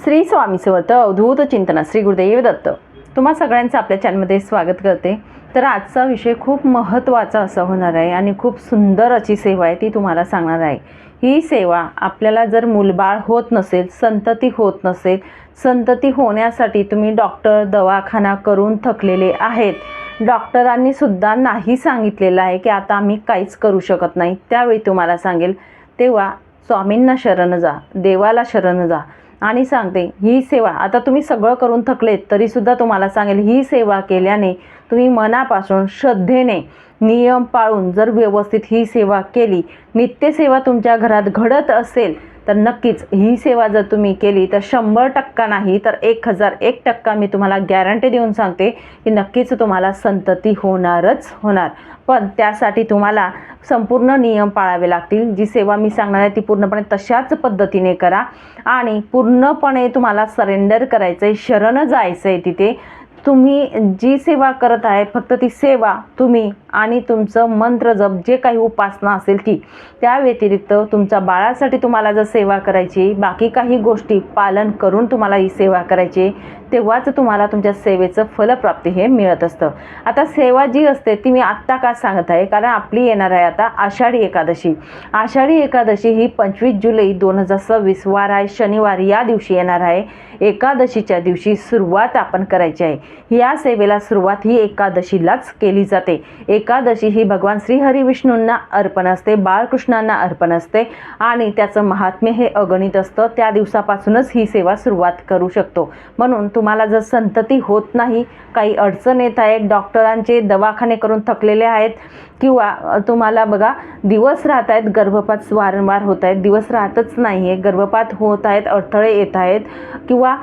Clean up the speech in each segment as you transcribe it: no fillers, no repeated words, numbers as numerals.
श्री स्वामी समर्थ अवधूत चिंतन श्री गुरुदेव दत्त। तुम्हा सगळ्यांचं आपल्या चॅनलमध्ये स्वागत करते। तर आजचा विषय खूप महत्त्वाचा असा होणार आहे आणि खूप सुंदर अशी सेवा आहे ती तुम्हाला सांगणार आहे। ही सेवा आपल्याला जर मूलबाळ होत नसेल, संतती होत नसेल, संतती होण्यासाठी तुम्ही डॉक्टर दवाखाना करून थकलेले आहेत, डॉक्टरांनी सुद्धा नाही सांगितलेलं आहे की आता आम्ही काहीच करू शकत नाही, त्यावेळी तुम्हाला सांगेल तेव्हा स्वामींना शरण जा, देवाला शरण जा आणि सांगते ही सेवा आता तुम्ही सगळं करून थकलेत तरीसुद्धा तुम्हाला सांगेल ही सेवा केल्याने तुम्ही मनापासून श्रद्धेने नियम पाळून जर व्यवस्थित ही सेवा केली, नित्यसेवा तुमच्या घरात घडत असेल तर नक्कीच ही सेवा जर तुम्ही केली तर 100% नाही तर 1001% मी तुम्हाला गॅरंटी देऊन सांगते की नक्कीच तुम्हाला संतती होणारच होणार। पण त्यासाठी तुम्हाला संपूर्ण नियम पाळावे लागतील। जी सेवा मी सांगणार आहे ती पूर्णपणे तशाच पद्धतीने करा आणि पूर्णपणे तुम्हाला सरेंडर करायचं आहे, शरण जायचं आहे तिथे। तुम्ही जी सेवा करत आहे फक्त ती सेवा तुम्ही आणि तुमचं मंत्र जप जे काही उपासना असेल ती, त्या व्यतिरिक्त तुमच्या बाळासाठी तुम्हाला जर सेवा करायची, बाकी काही गोष्टी पालन करून तुम्हाला ही सेवा करायची, तेव्हाच तुम्हाला तुमच्या सेवेचं फलप्राप्ती हे मिळत असतं। आता सेवा जी असते ती मी आत्ता का सांगत आहे, कारण आपली येणार आहे आता आषाढी एकादशी। आषाढी एकादशी ही 25 जुलै 2026 वार आहे, शनिवार या दिवशी येणार आहे। एकादशीच्या दिवशी सुरुवात आपण करायची आहे। या सेवेला सुरुवात ही एकादशीलाच केली जाते। एकादशी ही भगवान श्री हरी विष्णूंना अर्पण असते, बाळकृष्णांना अर्पण असते आणि त्याचं महात्म्य हे अगणित असतं। त्या दिवसापासूनच ही सेवा सुरुवात करू शकतो। म्हणून तुम्हाला जर संतती होत नाही, काही अडचण येत आहे, डॉक्टरांचे दवाखाने करून थकलेले आहेत किंवा तुम्हाला बघा दिवस राहत आहेत, गर्भपात वारंवार होत आहेत, दिवस राहतच नाही आहे, गर्भपात होत आहेत, अडथळे येत आहेत किंवा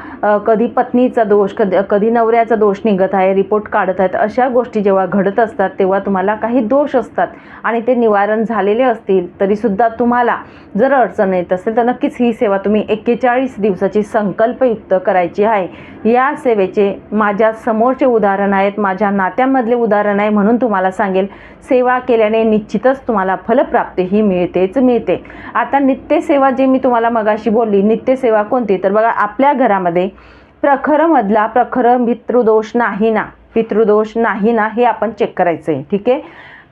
कधी पत्नीचा दोष, कधी नवऱ्याचा दोष निघत आहे, रिपोर्ट काढत आहेत, अशा गोष्टी जेव्हा घडत असतात तेव्हा तुम्हाला काही दोष असतात आणि ते निवारण झालेले असतील तरीसुद्धा तुम्हाला जर अडचण येत असेल तर नक्कीच ही सेवा तुम्ही 41 दिवसाची संकल्पयुक्त करायची आहे। या सेवेचे माझ्या समोरचे उदाहरण आहेत, माझ्या नात्यामधले उदाहरण आहे, म्हणून तुम्हाला सांगेल सेवा केल्याने निश्चितच तुम्हाला फलप्राप्ती ही मिळतेच मिळते। आता नित्यसेवा जे मी तुम्हाला मगाशी बोलली, नित्यसेवा कोणती, तर बघा आपल्या घरामध्ये प्रखरमधला प्रखर पितृदोष नाही ना, पितृदोष नाही ना हे आपण चेक करायचं आहे, ठीक आहे।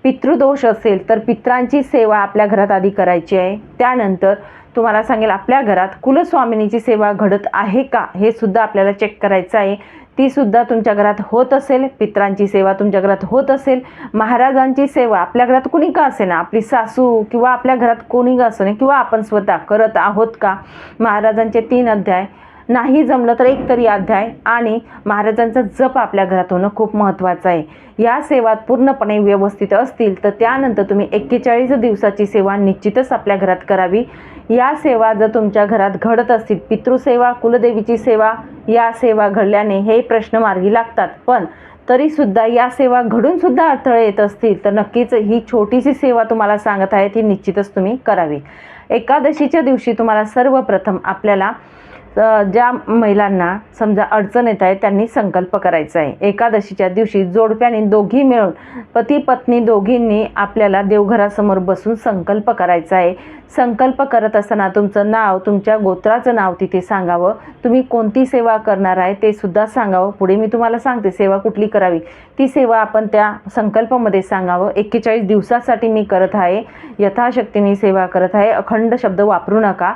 पितृदोष असेल तर पित्रांची सेवा आपल्या घरात आधी करायची आहे। त्यानंतर तुम्हाला सांगेल आपल्या घरात कुलस्वामिनीची सेवा घडत आहे का हे सुद्धा आपल्याला चेक करायचं आहे। ती सुद्धा तुमच्या घरात होत असेल, पित्रांची सेवा तुमच्या घरात होत असेल, महाराजांची सेवा आपल्या घरात कुणी का असे ना, आपली सासू किंवा आपल्या घरात कोणी का असे ना, किंवा आपण स्वतः करत आहोत का, महाराजांचे 3 अध्याय नाही जमलं तर एक तरी अध्याय आणि महाराजांचा जप आपल्या घरात होणं खूप महत्त्वाचं आहे। या सेवा पूर्णपणे व्यवस्थित असतील तर त्यानंतर तुम्ही 41 दिवसाची सेवा निश्चितच आपल्या घरात करावी। या सेवा जर तुमच्या घरात घडत असतील, पितृसेवा, कुलदेवीची सेवा, या सेवा घडल्याने हे प्रश्न मार्गी लागतात, पण तरीसुद्धा या सेवा घडून सुद्धा अडथळे येत असतील तर नक्कीच ही छोटीशी सेवा तुम्हाला सांगत आहे ती निश्चितच तुम्ही करावी। एकादशीच्या दिवशी तुम्हाला सर्वप्रथम आपल्याला ज्या महिलांना समजा अडचण येत आहे त्यांनी संकल्प करायचा आहे। एकादशीच्या दिवशी जोडप्याने दोघी मिळून पती पत्नी दोघींनी आपल्याला देवघरासमोर बसून संकल्प करायचा आहे। संकल्प करत असताना तुमचं नाव, तुमच्या गोत्राचं नाव तिथे सांगावं, तुम्ही कोणती सेवा करणार आहे ते सुद्धा सांगावं। पुढे मी तुम्हाला सांगते सेवा कुठली करावी, ती सेवा आपण त्या संकल्पामध्ये सांगावं। 41 दिवसासाठी मी करत आहे, यथाशक्ती मी सेवा करत आहे, अखंड शब्द वापरू नका।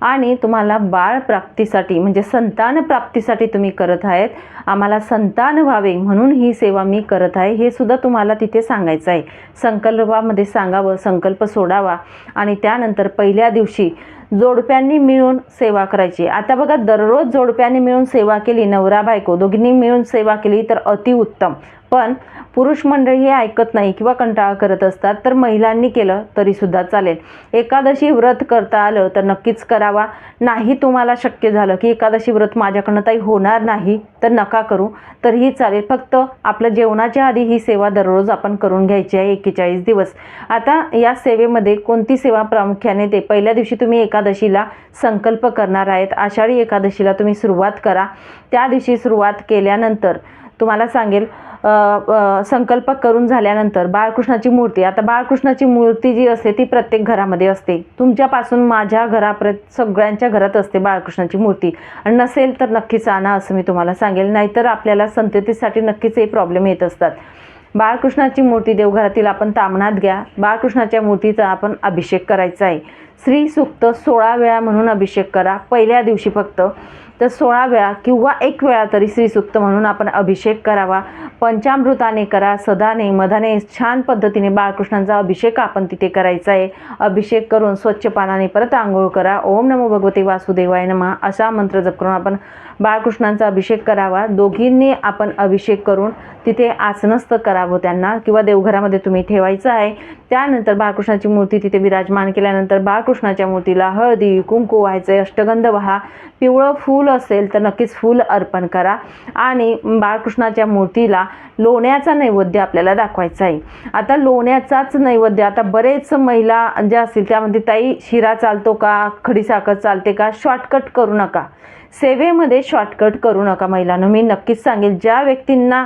आणि तुम्हाला बाळ प्राप्तीसाठी म्हणजे संतान प्राप्तीसाठी तुम्ही करत आहेत, आम्हाला संतान व्हावे म्हणून ही सेवा मी करत आहे, हे सुद्धा तुम्हाला तिथे सांगायचं आहे। संकल्पामध्ये सांगावं, संकल्प सोडावा आणि त्यानंतर पहिल्या दिवशी जोडप्यांनी मिळून सेवा करायची। आता बघा दररोज जोडप्यांनी मिळून सेवा केली, नवरा बायको दोघींनी मिळून सेवा केली तर अतिउत्तम, पण पुरुष मंडळी हे ऐकत नाही किंवा कंटाळा करत असतात, तर महिलांनी केलं तरीसुद्धा चालेल। एकादशी व्रत करता आलं तर नक्कीच करावा, नाही तुम्हाला शक्य झालं की एकादशी व्रत माझ्याकडनं काही होणार नाही तर नका करू तरीही चालेल, फक्त आपलं जेवणाच्या आधी ही सेवा दररोज आपण करून घ्यायची आहे 41 दिवस। आता या सेवेमध्ये कोणती सेवा प्रामुख्याने ते पहिल्या दिवशी तुम्ही एकादशीला संकल्प करणार आहेत, आषाढी एकादशीला तुम्ही सुरुवात करा। त्या दिवशी सुरुवात केल्यानंतर तुम्हाला सांगेल संकल्प करून झाल्यानंतर बाळकृष्णाची मूर्ती, आता बाळकृष्णाची मूर्ती जी असते ती प्रत्येक घरामध्ये असते, तुमच्यापासून माझ्या घरापर्यंत सगळ्यांच्या घरात असते बाळकृष्णाची मूर्ती. आणि नसेल तर नक्कीच आणा असं मी तुम्हाला सांगेल, नाहीतर आपल्याला संततीसाठी नक्कीच हे प्रॉब्लेम येत असतात. बाळकृष्णाची मूर्ती देवघरातील आपण तामणात घ्या. बाळकृष्णाच्या मूर्तीचा आपण अभिषेक करायचा आहे. श्री सूक्त 16 वेळा म्हणून अभिषेक करा पहिल्या दिवशी फक्त. तर 16 वेळा किंवा 1 वेळा तरी श्रीसूक्त म्हणून आपण अभिषेक करावा. पंचामृताने करा, सदाने मधाने छान पद्धतीने बाळकृष्णांचा अभिषेक आपण तिथे करायचा आहे. अभिषेक करून स्वच्छ पानाने परत आंघोळ करा. ओम नमो भगवते वासुदेवाय नमः असा मंत्र जप करून आपण बाळकृष्णांचा अभिषेक करावा. दोघींनी आपण अभिषेक करून तिथे आसनस्थ करावं त्यांना, किंवा देवघरामध्ये तुम्ही ठेवायचं आहे. त्यानंतर बाळकृष्णाची मूर्ती तिथे विराजमान केल्यानंतर बाळकृष्णाच्या मूर्तीला हळदी कुंकू व्हायचे, अष्टगंध वहा, पिवळं फूल असेल तर नक्कीच फूल अर्पण करा. आणि बाळकृष्णाच्या मूर्तीला लोण्याचा नैवेद्य आपल्याला दाखवायचा आहे. आता लोण्याचाच नैवेद्य, आता बरेच महिला ज्या असतील त्यामध्ये ताई शिरा चालतो का, खडीसाखर चालते का, शॉर्टकट करू नका. सेवेमध्ये शॉर्टकट करू नका महिलांनो. मी नक्कीच सांगेल, ज्या व्यक्तींना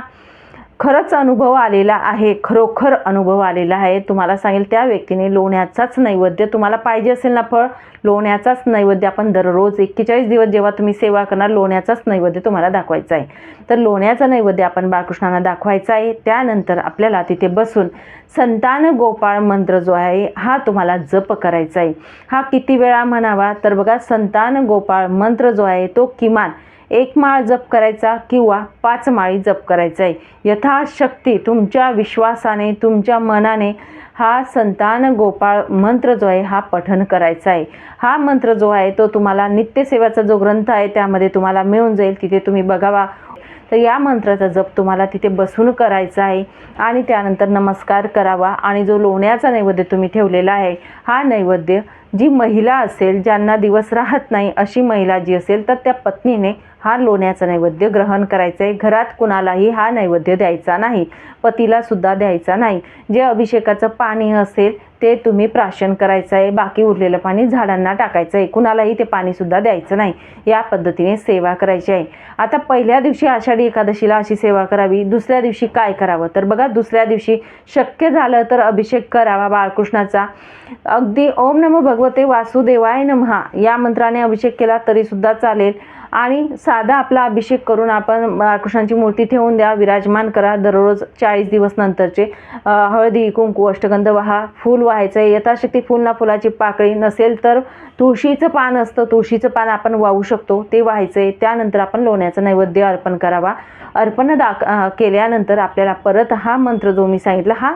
खरंच अनुभव आलेला आहे, खरोखर अनुभव आलेला आहे, तुम्हाला सांगेल त्या व्यक्तीने लोण्याचाच नैवेद्य, तुम्हाला पाहिजे असेल ना फळ, लोण्याचाच नैवेद्य आपण दररोज 41 दिवस जेव्हा तुम्ही सेवा करणार लोण्याचाच नैवेद्य तुम्हाला दाखवायचा आहे. तर लोण्याचा नैवेद्य आपण बाळकृष्णांना दाखवायचा आहे. त्यानंतर आपल्याला तिथे बसून संतान गोपाळ मंत्र जो आहे हा तुम्हाला जप करायचा आहे. हा किती वेळा म्हणावा, तर बघा संतान गोपाळ मंत्र जो आहे तो किमान 1 माळ जप करायचा किंवा 5 माळी जप करायचा आहे. यथाशक्ती तुमच्या विश्वासाने, तुमच्या मनाने हा संतान गोपाळ मंत्र जो आहे हा पठण करायचा आहे. हा मंत्र जो आहे तो तुम्हाला नित्यसेवाचा जो ग्रंथ आहे त्यामध्ये तुम्हाला मिळून जाईल, तिथे तुम्ही बघावा. तर या मंत्राचा जप तुम्हाला तिथे बसून करायचा आहे. आणि त्यानंतर नमस्कार करावा. आणि जो लोण्याचा नैवेद्य तुम्ही ठेवलेला आहे हा नैवेद्य जी महिला असेल, ज्यांना दिवस राहत नाही अशी महिला जी असेल तर त्या पत्नीने हा लोण्याचा नैवेद्य ग्रहण करायचा आहे. घरात कुणालाही हा नैवेद्य द्यायचा नाही, पतीला सुद्धा द्यायचा नाही. जे अभिषेकाचं पाणी असेल ते तुम्ही प्राशन करायचं आहे, बाकी उरलेलं पाणी झाडांना टाकायचं आहे, कुणालाही ते पाणी सुद्धा द्यायचं नाही. या पद्धतीने सेवा करायची आहे. आता पहिल्या दिवशी आषाढी एकादशीला अशी सेवा करावी. दुसऱ्या दिवशी काय करावं, तर बघा दुसऱ्या दिवशी शक्य झालं तर अभिषेक करावा बाळकृष्णाचा. अगदी ओम नमो भगवते वासुदेवाय नमः या मंत्राने अभिषेक केला तरी सुद्धा चालेल. आणि साधा आपला अभिषेक करून आपण बाळकृष्णाची मूर्ती ठेवून द्या, विराजमान करा. दररोज 40 दिवस नंतरचे हळदी कुंकू अष्टगंध वहा, फूल व्हायचं आहे. यथाशक्ती फूल ना फुलाची पाकळी, नसेल तर तुळशीचं पान असतं, तुळशीचं पान आपण वाहू शकतो, ते व्हायचं आहे. त्यानंतर आपण लोण्याचा नैवेद्य अर्पण करावा. अर्पण केल्यानंतर आपल्याला परत हा मंत्र जो मी सांगितला हा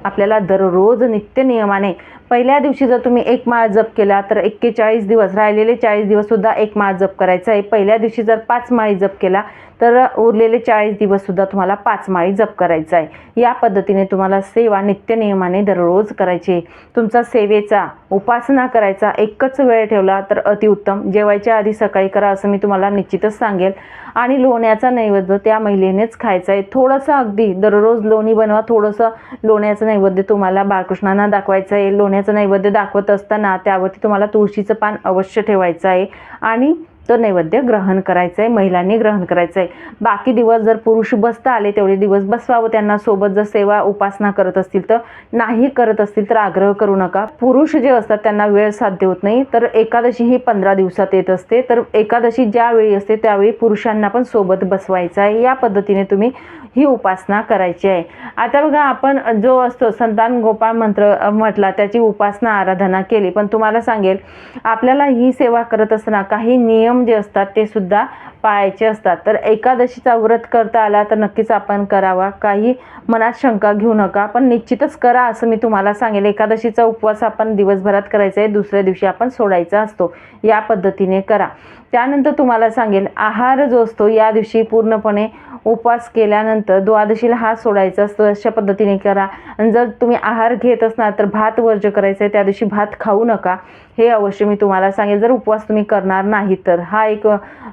आपल्याला दररोज नित्य नियमाने, पहिल्या दिवशी जर तुम्ही 1 माळ जप केला तर 41 दिवस, राहिलेले 40 दिवस सुद्धा 1 माळ जप करायचा आहे. पहिल्या दिवशी जर 5 माळी जप केला तर उरलेले 40 दिवस सुद्धा तुम्हाला 5 माळी जप करायचा आहे. या पद्धतीने तुम्हाला सेवा नित्य नियमाने दररोज करायची. तुमचा सेवेचा उपासना करायचा एकच वेळ ठेवला तर अतिउत्तम. जेवायच्या आधी सकाळी करा असं मी तुम्हाला निश्चितच सांगेल. आणि लोण्याचा नैवेद्य त्या महिलेनेच खायचा आहे. थोडंसं अगदी दररोज लोणी बनवा, थोडंसं लोण्याचं नैवेद्य तुम्हाला बाळकृष्णांना दाखवायचं आहे. लोण्याचं नैवेद्य दाखवत असताना त्यावरती तुम्हाला तुळशीचं पान अवश्य ठेवायचं आहे आणि तो नैवेद्य ग्रहण करायचं आहे, महिलांनी ग्रहण करायचं आहे. बाकी दिवस जर पुरुष बसता आले तेवढे दिवस बसवावं त्यांना सोबत. जर सेवा उपासना करत असतील तर, नाही करत असतील तर आग्रह करू नका. पुरुष जे असतात त्यांना वेळ साध्य होत नाही, तर एकादशी ही 15 दिवसात येत असते, तर एकादशी ज्यावेळी असते त्यावेळी पुरुषांना पण सोबत बसवायचं आहे. या पद्धतीने तुम्ही ही उपासना करायची आहे. आता बघा आपण जो असतो संतान गोपाळ मंत्र म्हटला, त्याची उपासना आराधना केली, पण तुम्हाला सांगेल आपल्याला ही सेवा करत असताना काही नियम जे असतात ते सुद्धा पाळायचे असतात. तर एकादशीचा व्रत करता आला तर नक्कीच आपण करावा, काही मनात शंका घेऊ नका, पण निश्चितच करा असं मी तुम्हाला सांगेल. एकादशीचा उपवास आपण दिवसभरात करायचा आहे, दुसऱ्या दिवशी आपण सोडायचा असतो. या पद्धतीने करा. त्यानंतर तुम्हाला सांगेल आहार जो असतो या दिवशी पूर्णपणे उपवास केल्यानंतर द्वादशीला हात सोडायचा असतो, अशा पद्धतीने करा. आणि जर तुम्ही आहार घेत असणार तर भात वर्ज्य करायचं आहे, त्या दिवशी भात खाऊ नका, हे अवश्य मी तुम्हाला सांगेल. जर उपवास तुम्ही करणार नाही तर हा एक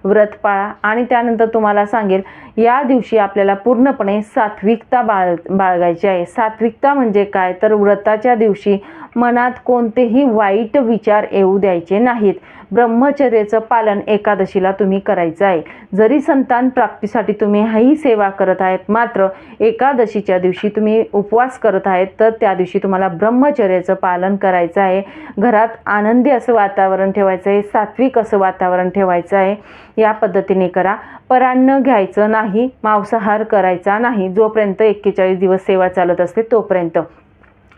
व्रत पाळा. आणि त्यानंतर तुम्हाला सांगेल या दिवशी आपल्याला पूर्णपणे सात्विकता बाळगायची आहे. सात्विकता म्हणजे काय, तर व्रताच्या दिवशी मनात कोणतेही वाईट विचार येऊ द्यायचे नाहीत. ब्रह्मचर्याचं पालन एकादशीला तुम्ही करायचं आहे. जरी संतान प्राप्तीसाठी तुम्ही ही सेवा करत आहेत, मात्र एकादशीच्या दिवशी तुम्ही उपवास करत आहेत, तर त्या दिवशी तुम्हाला ब्रह्मचर्याचं पालन करायचं आहे. घरात आनंदी असं वातावरण ठेवायचं आहे, सात्विक असं वातावरण ठेवायचं आहे. या पद्धतीने करा. परान्न घ्यायचं नाही, मांसाहार करायचा नाही जोपर्यंत 41 दिवस सेवा चालत असते तोपर्यंत.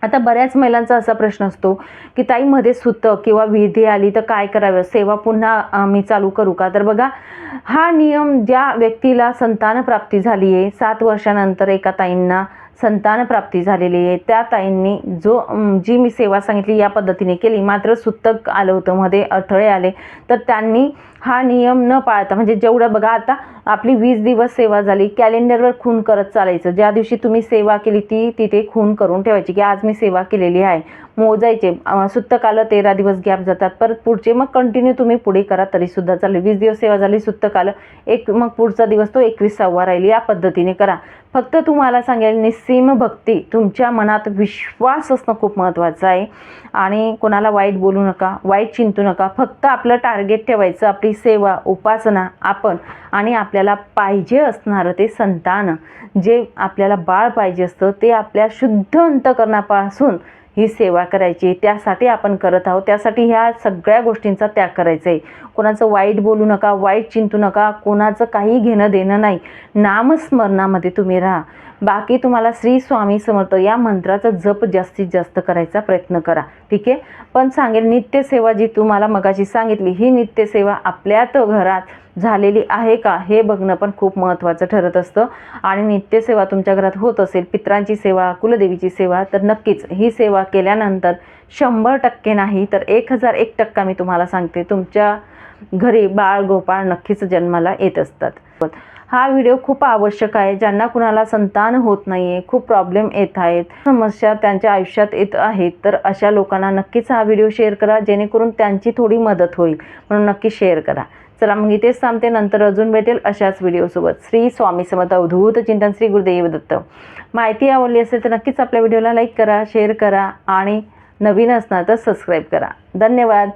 आता बऱ्याच महिलांचा असा प्रश्न असतो की ताई मध्ये सुतं किंवा विधी आली तर काय करावं, सेवा पुन्हा मी चालू करू का? तर बघा, हा नियम ज्या व्यक्तीला संतान प्राप्ती झाली आहे, 7 वर्षानंतर एका ताईंना संतान प्राप्ती झालेली आहे, त्या ताईंनी जी मी सेवा सांगितली या पद्धतीने केली, मात्र सुतक आलं होतं, मध्ये अडथळे आले, तर त्यांनी हा नियम न पाळता, म्हणजे जेवढं बघा आता आपली 20 दिवस सेवा झाली, कॅलेंडरवर खून करत चालायचं. ज्या दिवशी तुम्ही सेवा केली ती तिथे खून करून ठेवायची की आज मी सेवा केलेली आहे, मोजायचे. सुतक आलं 13 दिवस गॅप जातात, परत पुढचे मग कंटिन्यू तुम्ही पुढे करा तरीसुद्धा चालेल. 20 दिवस सेवा झाली, सुतक आलं मग पुढचा दिवस तो 21वा राहील. या पद्धतीने करा. फक्त तुम्हाला सांगेल, निस्सीम भक्ती, तुमच्या मनात विश्वास असणं खूप महत्त्वाचं आहे. आणि कोणाला वाईट बोलू नका, वाईट चिंतू नका. फक्त आपलं टार्गेट ठेवायचं, आपली सेवा, उपासना आपण, आणि आपल्याला पाहिजे असणारं ते संतान, जे आपल्याला बाळ पाहिजे असतं, ते आपल्या शुद्ध अंतःकरणापासून ही सेवा करायची. त्यासाठी आपण करत आहोत. त्यासाठी ह्या सगळ्या गोष्टींचा त्याग करायचा आहे. कोणाचं वाईट बोलू नका, वाईट चिंतू नका, कोणाचं काही घेणं देणं नाही. नामस्मरणामध्ये तुम्ही राहा. बाकी तुम्हाला श्री स्वामी समर्थ या मंत्राचा जप जास्तीत जास्त करायचा प्रयत्न करा, ठीक आहे. पण सांगेल, नित्यसेवा जी तुम्हाला मगाशी सांगितली, ही नित्यसेवा आपल्यात घरात झालेली आहे का हे बघणं पण खूप महत्त्वाचं ठरत असतं. आणि नित्यसेवा तुमच्या घरात होत असेल, पितरांची सेवा, कुलदेवीची सेवा, तर नक्कीच ही सेवा केल्यानंतर 100% नाही तर 1001% मी तुम्हाला सांगते, तुमच्या घरी बाळ गोपाळ नक्कीच जन्माला येत असतात. हा व्हिडिओ खूप आवश्यक आहे. ज्यांना कुणाला संतान होत नाही आहे, खूप प्रॉब्लेम येत आहेत, समस्या त्यांच्या आयुष्यात येत आहेत, तर अशा लोकांना नक्कीच हा व्हिडिओ शेअर करा, जेणेकरून त्यांची थोडी मदत होईल. म्हणून नक्की शेअर करा. चला मग इथेच थांबते, नंतर अजून भेटेल अशाच व्हिडिओसोबत. श्री स्वामी समर्थ. अवधूत चिंतन. श्री गुरुदेव दत्त. माहिती आवडली असेल तर नक्कीच आपल्या व्हिडिओला लाईक करा, शेअर करा, आणि नवीन असणार तर सबस्क्राईब करा. धन्यवाद.